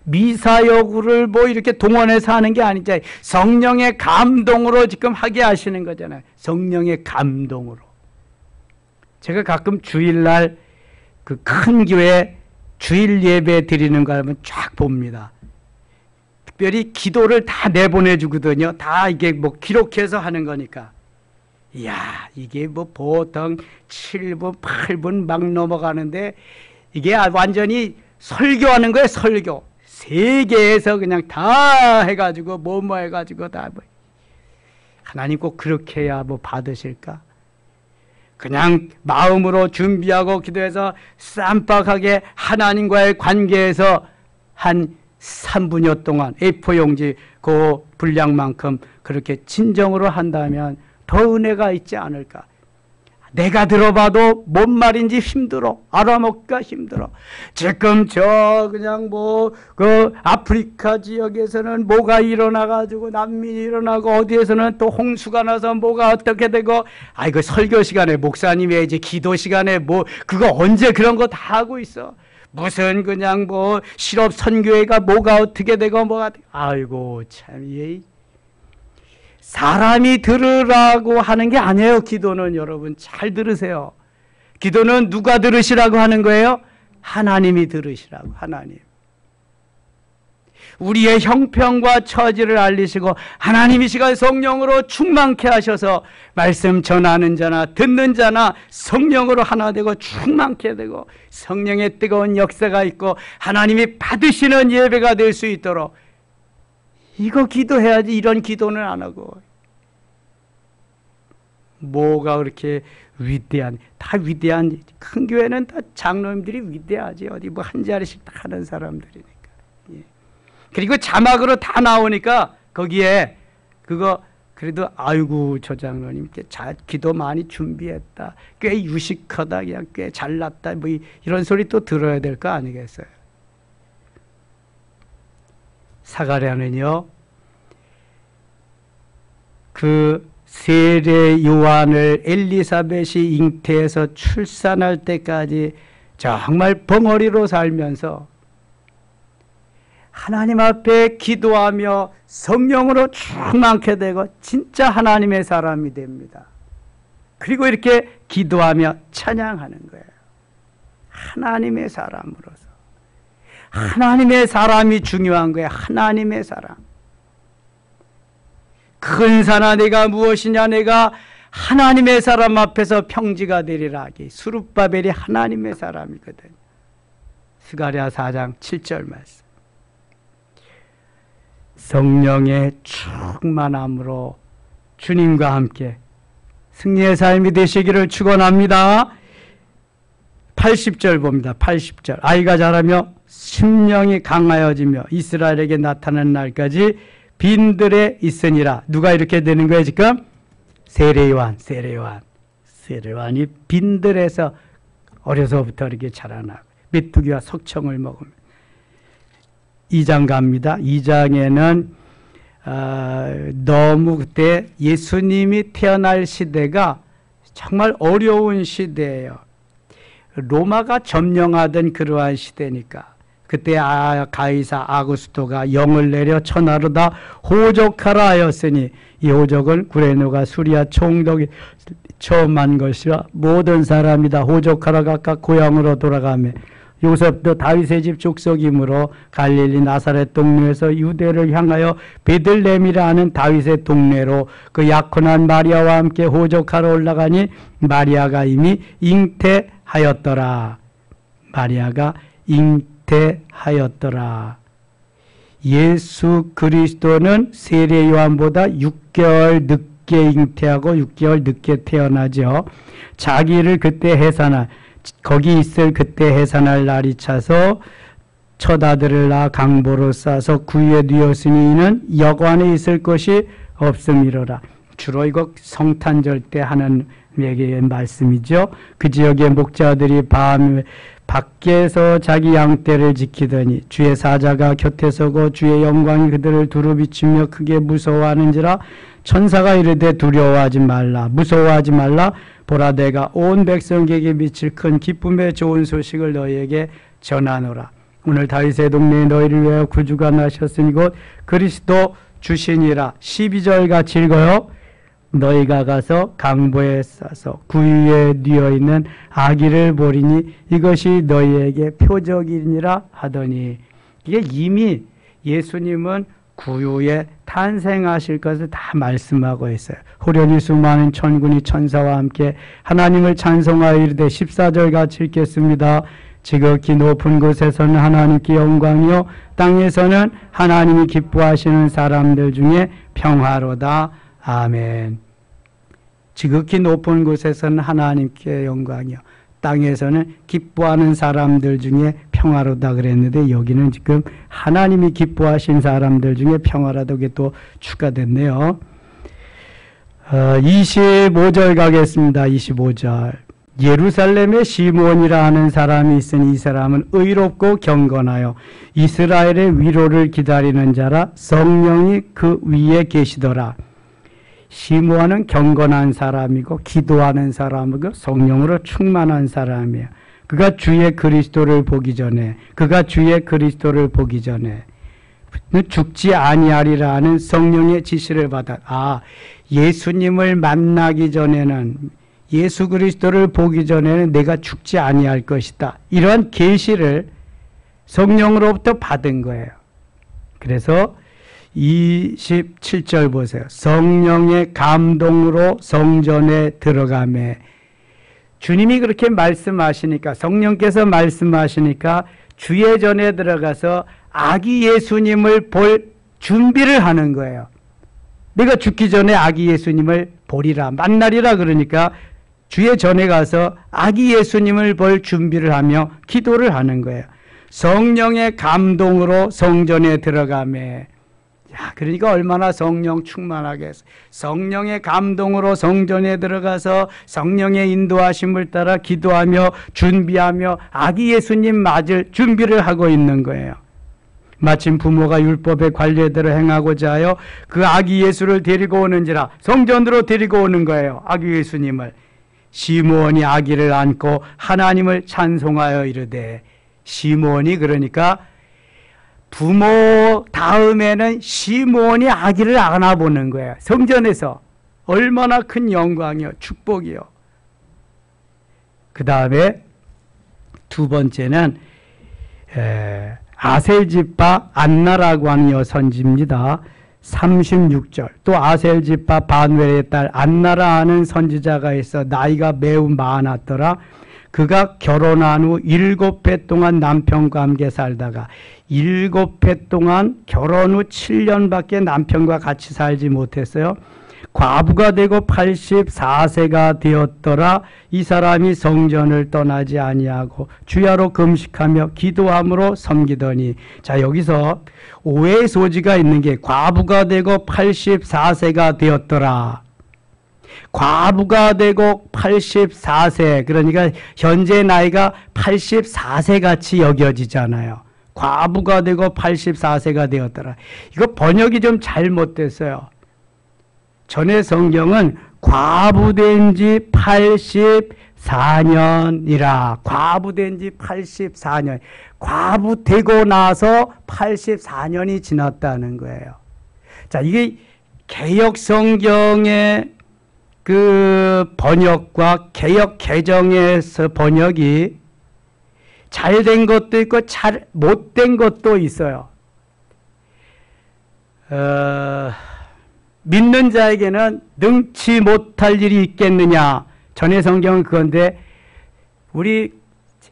S1: 미사여구를 뭐 이렇게 동원해서 하는 게 아니잖아요. 성령의 감동으로 지금 하게 하시는 거잖아요. 성령의 감동으로. 제가 가끔 주일날 그 큰 교회 주일 예배 드리는 거 하면 쫙 봅니다. 특별히 기도를 다 내보내 주거든요. 다 이게 뭐 기록해서 하는 거니까. 이야, 이게 뭐 보통 7분, 8분 막 넘어가는데 이게 완전히 설교하는 거예요, 설교. 세계에서 그냥 다 해가지고 뭐뭐 해가지고 다 뭐. 하나님 꼭 그렇게 해야 뭐 받으실까? 그냥 마음으로 준비하고 기도해서 쌈박하게 하나님과의 관계에서 한 3분여 동안 A4 용지 그 분량만큼 그렇게 진정으로 한다면 더 은혜가 있지 않을까. 내가 들어봐도 뭔 말인지 힘들어. 알아먹기가 힘들어. 지금 저 그냥 뭐 그 아프리카 지역에서는 뭐가 일어나가지고 난민이 일어나고 어디에서는 또 홍수가 나서 뭐가 어떻게 되고, 아이고 설교 시간에 목사님이 이제 기도 시간에 뭐 그거 언제 그런 거 다 하고 있어. 무슨 그냥 뭐 실업 선교회가 뭐가 어떻게 되고 뭐가 되고. 아이고 참, 예. 사람이 들으라고 하는 게 아니에요. 기도는 여러분 잘 들으세요. 기도는 누가 들으시라고 하는 거예요? 하나님이 들으시라고. 하나님. 우리의 형편과 처지를 알리시고 하나님이 시간 성령으로 충만케 하셔서 말씀 전하는 자나 듣는 자나 성령으로 하나 되고 충만케 되고 성령의 뜨거운 역사가 있고 하나님이 받으시는 예배가 될 수 있도록 이거 기도해야지. 이런 기도는 안 하고. 뭐가 그렇게 위대한, 다 위대한, 큰 교회는 다 장로님들이 위대하지. 어디 뭐 한 자리씩 다 하는 사람들이니까. 예. 그리고 자막으로 다 나오니까 거기에 그거 그래도 아이고 저 장로님 기도 많이 준비했다. 꽤 유식하다. 그냥 꽤 잘났다. 뭐 이런 소리 또 들어야 될 거 아니겠어요? 사가랴는요, 그 세례 요한을 엘리사벳이 잉태해서 출산할 때까지 정말 벙어리로 살면서 하나님 앞에 기도하며 성령으로 충만케 되고 진짜 하나님의 사람이 됩니다. 그리고 이렇게 기도하며 찬양하는 거예요. 하나님의 사람으로서. 하나님의 사람이 중요한 거예요. 하나님의 사람. 큰 산아 내가 무엇이냐, 내가 하나님의 사람 앞에서 평지가 되리라 하기. 스룹바벨이 하나님의 사람이거든. 스가랴 4장 7절 말씀. 성령의 충만함으로 주님과 함께 승리의 삶이 되시기를 축원합니다. 80절 봅니다. 80절. 아이가 자라며 심령이 강하여지며 이스라엘에게 나타나는 날까지 빈들에 있으니라. 누가 이렇게 되는 거예요 지금? 세례요한. 세례요한이 빈들에서 어려서부터 이렇게 자라나고 메뚜기와 석청을 먹으며. 2장 갑니다. 2장에는 너무 그때 예수님이 태어날 시대가 정말 어려운 시대예요. 로마가 점령하던 그러한 시대니까. 그때 가이사 아구스토가 영을 내려 천하로 다 호적하라 하였으니 이 호적은 구레노가 수리아 총독이 처음 한 것이라 모든 사람이 다 호적하라 각각 고향으로 돌아가며 요셉도 다윗의 집 족속이므로 갈릴리 나사렛 동네에서 유대를 향하여 베들레헴이라 하는 다윗의 동네로 그 약혼한 마리아와 함께 호적하러 올라가니 마리아가 이미 잉태하였더라. 마리아가 잉태하였더라. 예수 그리스도는 세례 요한보다 6개월 늦게 잉태하고 6개월 늦게 태어나죠. 자기를 그때 해산할, 거기 있을 그때 해산할 날이 차서 첫 아들을 낳아 강보로 싸서 구유에 뉘었으니 이는 여관에 있을 것이 없음이로라. 주로 이거 성탄절 때 하는 말씀이죠. 그 지역의 목자들이 밤 밖에서 자기 양떼를 지키더니 주의 사자가 곁에 서고 주의 영광이 그들을 두루 비추며 크게 무서워하는지라. 천사가 이르되 두려워하지 말라, 무서워하지 말라. 보라, 내가 온 백성에게 미칠 큰 기쁨의 좋은 소식을 너희에게 전하노라. 오늘 다윗의 동네에 너희를 위하여 구주가 나셨으니 곧 그리스도 주시니라. 12절 같이 읽어요. 너희가 가서 강보에 싸서 구유에 뉘어있는 아기를 보리니 이것이 너희에게 표적이니라 하더니, 이게 이미 예수님은 구유에 탄생하실 것을 다 말씀하고 있어요. 호련히 수많은 천군이 천사와 함께 하나님을 찬송하여 이르되, 14절 같이 읽겠습니다. 지극히 높은 곳에서는 하나님께 영광이요 땅에서는 하나님이 기뻐하시는 사람들 중에 평화로다. 아멘. 지극히 높은 곳에서는 하나님께 영광이요 땅에서는 기뻐하는 사람들 중에 평화로다 그랬는데, 여기는 지금 하나님이 기뻐하신 사람들 중에 평화로다게 또 추가됐네요. 25절 가겠습니다. 25절. 예루살렘에 시므온이라 하는 사람이 있으니 이 사람은 의롭고 경건하여 이스라엘의 위로를 기다리는 자라. 성령이 그 위에 계시더라. 시므온은 경건한 사람이고 기도하는 사람이고 성령으로 충만한 사람이에요. 그가 주의 그리스도를 보기 전에 죽지 아니하리라 하는 성령의 지시를 받아. 예수님을 만나기 전에는, 예수 그리스도를 보기 전에는 내가 죽지 아니할 것이다, 이런 계시를 성령으로부터 받은 거예요. 그래서 27절 보세요. 성령의 감동으로 성전에 들어가매. 주님이 그렇게 말씀하시니까, 성령께서 말씀하시니까 주의 전에 들어가서 아기 예수님을 볼 준비를 하는 거예요. 내가 죽기 전에 아기 예수님을 보리라, 만나리라 그러니까 주의 전에 가서 아기 예수님을 볼 준비를 하며 기도를 하는 거예요. 성령의 감동으로 성전에 들어가매. 그러니까 얼마나 성령 충만하겠어요. 성령의 감동으로 성전에 들어가서 성령의 인도하심을 따라 기도하며 준비하며 아기 예수님 맞을 준비를 하고 있는 거예요. 마침 부모가 율법의 관례대로 행하고자 하여 그 아기 예수를 데리고 오는지라. 성전으로 데리고 오는 거예요, 아기 예수님을. 시므온이 아기를 안고 하나님을 찬송하여 이르되. 시므온이 그러니까 부모 다음에는 시므온이 아기를 안아보는 거예요. 성전에서. 얼마나 큰 영광이요, 축복이요. 그 다음에 두 번째는 아셀지파 안나라고 하는 여선지입니다. 36절. 또 아셀지파 바누엘의 딸 안나라 하는 선지자가 있어 나이가 매우 많았더라. 그가 결혼한 후 7해 동안 남편과 함께 살다가 7해 동안 결혼 후 7년밖에 남편과 같이 살지 못했어요. 과부가 되고 84세가 되었더라. 이 사람이 성전을 떠나지 아니하고 주야로 금식하며 기도함으로 섬기더니. 자, 여기서 오해의 소지가 있는 게 과부가 되고 84세가 되었더라. 과부가 되고 84세, 그러니까 현재 나이가 84세 같이 여겨지잖아요. 과부가 되고 84세가 되었더라. 이거 번역이 좀 잘못됐어요. 전에 성경은 과부된 지 84년이라. 과부된 지 84년. 과부되고 나서 84년이 지났다는 거예요. 자, 이게 개역 성경의 그 번역과 개역 개정에서 번역이 잘된 것도 있고 잘 못된 것도 있어요. 믿는 자에게는 능치 못할 일이 있겠느냐. 전의 성경은 그건데 우리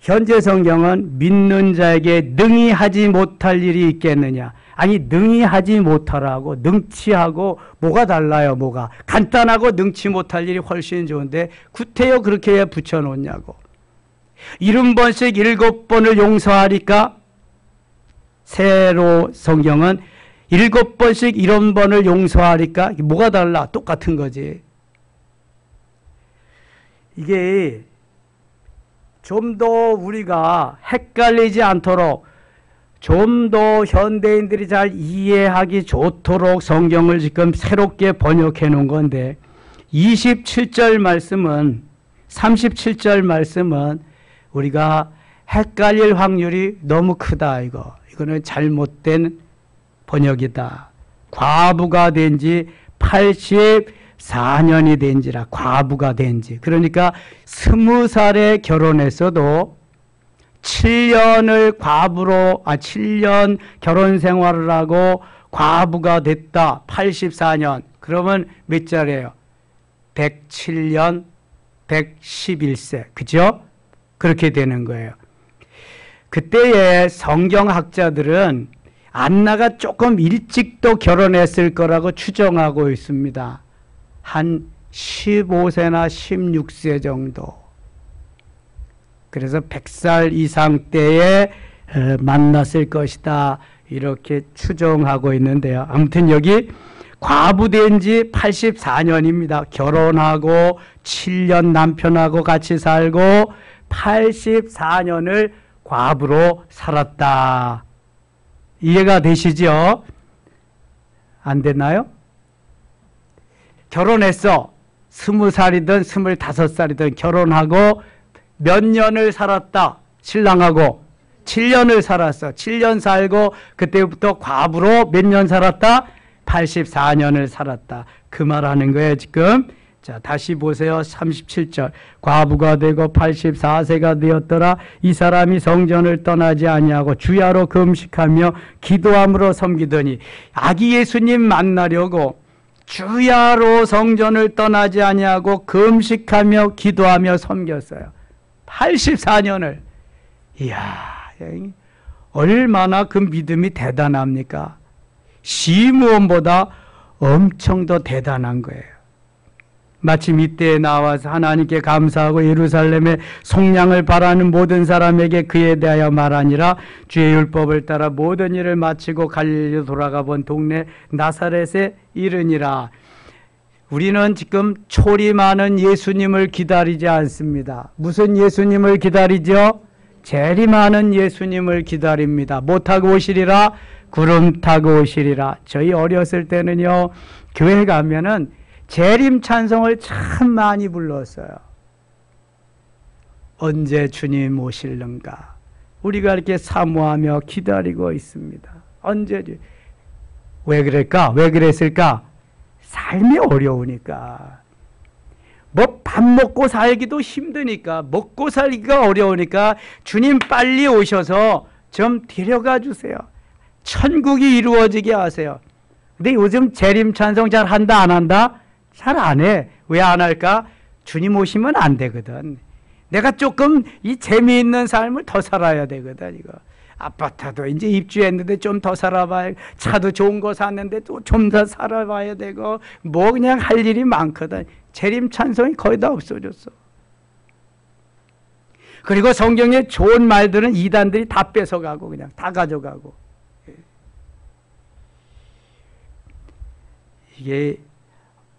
S1: 현재 성경은 믿는 자에게 능히 하지 못할 일이 있겠느냐. 아니 능히 하지 못하라고 능치하고 뭐가 달라요? 뭐가 간단하고 능치 못할 일이 훨씬 좋은데 구태여 그렇게 붙여놓냐고. 70번씩 7번을 용서하니까 새로 성경은 7번씩 70번을 용서하니까 뭐가 달라? 똑같은 거지. 이게 좀 더 우리가 헷갈리지 않도록 좀 더 현대인들이 잘 이해하기 좋도록 성경을 지금 새롭게 번역해 놓은 건데 27절 말씀은 37절 말씀은 우리가 헷갈릴 확률이 너무 크다. 이거는 잘못된 번역이다. 과부가 된 지 84년이 된지라. 과부가 된지. 그러니까 20살에 결혼했어도 7년을 7년 결혼 생활을 하고 과부가 됐다. 84년. 그러면 몇 자리예요? 107년 111세. 그죠? 그렇게 되는 거예요. 그때의 성경학자들은 안나가 조금 일찍 또 결혼했을 거라고 추정하고 있습니다. 한 15세나 16세 정도. 그래서 100살 이상 때에 만났을 것이다. 이렇게 추정하고 있는데요. 아무튼 여기 과부된 지 84년입니다. 결혼하고 7년 남편하고 같이 살고 84년을 과부로 살았다. 이해가 되시죠? 안 됐나요? 결혼했어. 20살이든 25살이든 결혼하고 몇 년을 살았다. 신랑하고 7년을 살았어. 7년 살고 그때부터 과부로 몇 년 살았다? 84년을 살았다. 그 말하는 거예요 지금. 자, 다시 보세요. 37절. 과부가 되고 84세가 되었더라. 이 사람이 성전을 떠나지 아니하고 주야로 금식하며 기도함으로 섬기더니 아기 예수님 만나려고 주야로 성전을 떠나지 아니하고 금식하며 기도하며 섬겼어요. 84년을. 이야, 얼마나 그 믿음이 대단합니까? 시므온보다 엄청 더 대단한 거예요. 마침 이때에 나와서 하나님께 감사하고 예루살렘의 속량을 바라는 모든 사람에게 그에 대하여 말하니라. 주의 율법을 따라 모든 일을 마치고 갈릴리로 돌아가 본 동네 나사렛에 이르니라. 우리는 지금 초림하는 예수님을 기다리지 않습니다. 무슨 예수님을 기다리죠? 재림하는 예수님을 기다립니다. 뭐 타고 오시리라? 구름 타고 오시리라. 저희 어렸을 때는요, 교회 가면은 재림 찬송을 참 많이 불렀어요. 언제 주님 오실는가? 우리가 이렇게 사모하며 기다리고 있습니다. 언제? 왜 그럴까? 왜 그랬을까? 삶이 어려우니까. 뭐 밥 먹고 살기도 힘드니까, 먹고 살기가 어려우니까 주님 빨리 오셔서 좀 데려가 주세요. 천국이 이루어지게 하세요. 근데 요즘 재림 찬송 잘 한다 안 한다? 잘 안 해. 왜 안 할까? 주님 오시면 안 되거든. 내가 조금 이 재미있는 삶을 더 살아야 되거든. 이거 아파트도 이제 입주했는데 좀 더 살아봐야, 차도 좋은 거 샀는데 또 좀 더 살아봐야 되고, 뭐 그냥 할 일이 많거든. 재림 찬송이 거의 다 없어졌어. 그리고 성경에 좋은 말들은 이단들이 다 뺏어가고 그냥 다 가져가고. 이게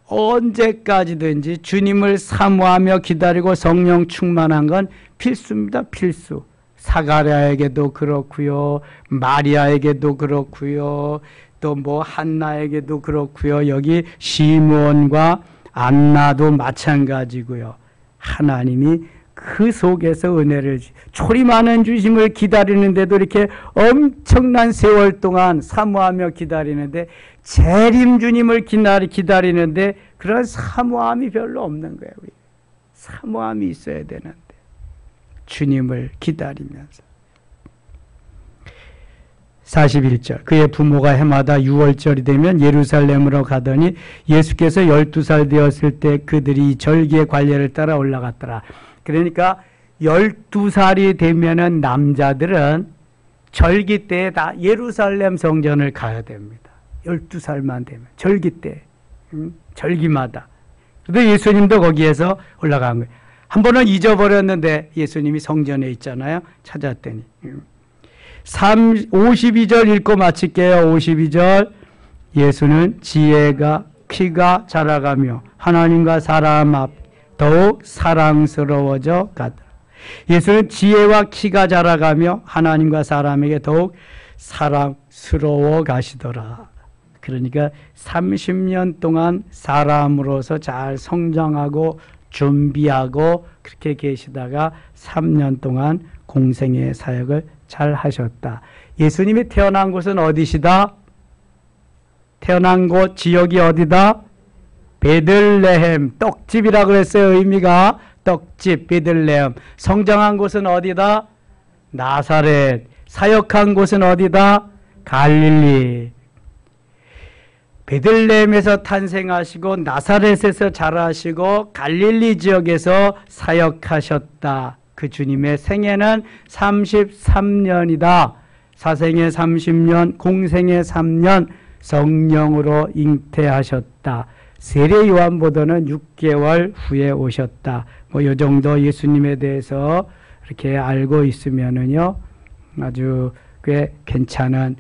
S1: 언제까지든지 주님을 사모하며 기다리고 성령 충만한 건 필수입니다. 필수. 사가랴에게도 그렇고요, 마리아에게도 그렇고요, 또 뭐 한나에게도 그렇고요, 여기 시므온과 안나도 마찬가지고요. 하나님이 그 속에서 은혜를 초림하는 주심을 기다리는데도 이렇게 엄청난 세월 동안 사모하며 기다리는데, 재림 주님을 기다리는데 그런 사모함이 별로 없는 거예요. 사모함이 있어야 되는데, 주님을 기다리면서. 41절. 그의 부모가 해마다 6월절이 되면 예루살렘으로 가더니 예수께서 12살 되었을 때 그들이 절기의 관례를 따라 올라갔더라. 그러니까 12살이 되면은 남자들은 절기 때에 다 예루살렘 성전을 가야 됩니다. 12살만 되면 절기 때, 절기마다. 그런데 예수님도 거기에서 올라간 거예요. 한 번은 잊어버렸는데 예수님이 성전에 있잖아요. 찾았더니 52절 읽고 마칠게요. 52절. 예수는 지혜가 키가 자라가며 하나님과 사람 앞 더욱 사랑스러워져 가더라. 예수는 지혜와 키가 자라가며 하나님과 사람에게 더욱 사랑스러워 가시더라. 그러니까 30년 동안 사람으로서 잘 성장하고 준비하고 그렇게 계시다가 3년 동안 공생의 사역을 잘 하셨다. 예수님이 태어난 곳은 어디시다? 태어난 곳 지역이 어디다? 베들레헴. 떡집이라고 그랬어요. 의미가 떡집 베들레헴. 성장한 곳은 어디다? 나사렛. 사역한 곳은 어디다? 갈릴리. 베들레헴에서 탄생하시고 나사렛에서 자라시고 갈릴리 지역에서 사역하셨다. 그 주님의 생애는 33년이다. 사생애 30년, 공생애 3년, 성령으로 잉태하셨다. 세례 요한보다는 6개월 후에 오셨다. 뭐 이 정도 예수님에 대해서 이렇게 알고 있으면은요, 아주 꽤 괜찮은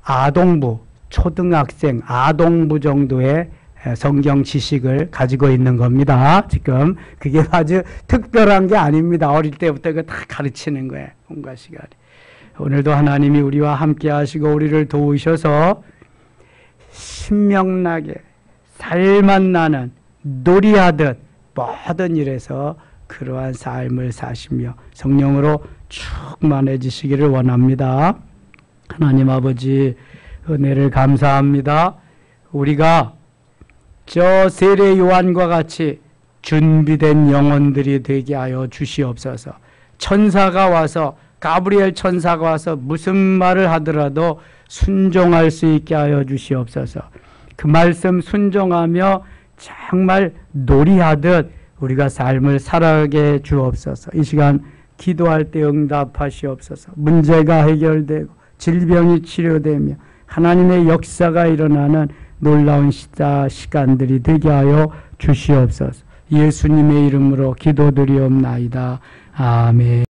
S1: 아동부, 초등학생, 아동부 정도의 성경 지식을 가지고 있는 겁니다. 지금 그게 아주 특별한 게 아닙니다. 어릴 때부터 이거 다 가르치는 거예요. 온갖 시간에. 오늘도 하나님이 우리와 함께 하시고 우리를 도우셔서 신명나게 살만 나는 놀이하듯 모든 일에서 그러한 삶을 사시며 성령으로 충만해지시기를 원합니다. 하나님 아버지 은혜를 감사합니다. 우리가 저 세례 요한과 같이 준비된 영혼들이 되게 하여 주시옵소서. 천사가 와서 가브리엘 천사가 와서 무슨 말을 하더라도 순종할 수 있게 하여 주시옵소서. 그 말씀 순종하며 정말 놀이하듯 우리가 삶을 살아가게 주옵소서. 이 시간 기도할 때 응답하시옵소서. 문제가 해결되고 질병이 치료되며 하나님의 역사가 일어나는 놀라운 시간들이 되게 하여 주시옵소서. 예수님의 이름으로 기도드리옵나이다. 아멘.